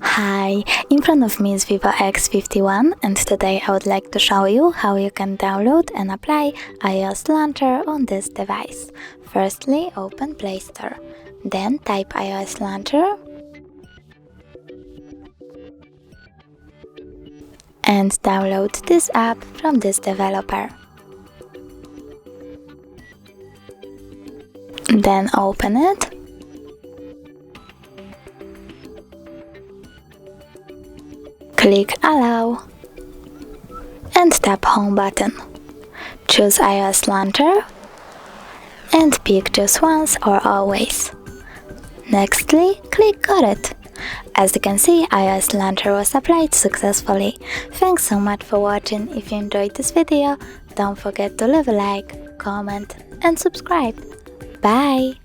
Hi, in front of me is VIVO X51 and today I would like to show you how you can download and apply iOS Launcher on this device. Firstly, open Play Store, then type iOS Launcher and download this app from this developer. Then open it. Click Allow and tap Home button. Choose iOS Launcher and pick Choose Once or Always. Nextly, click Got it. As you can see, iOS Launcher was applied successfully. Thanks so much for watching. If you enjoyed this video, don't forget to leave a like, comment and subscribe. Bye!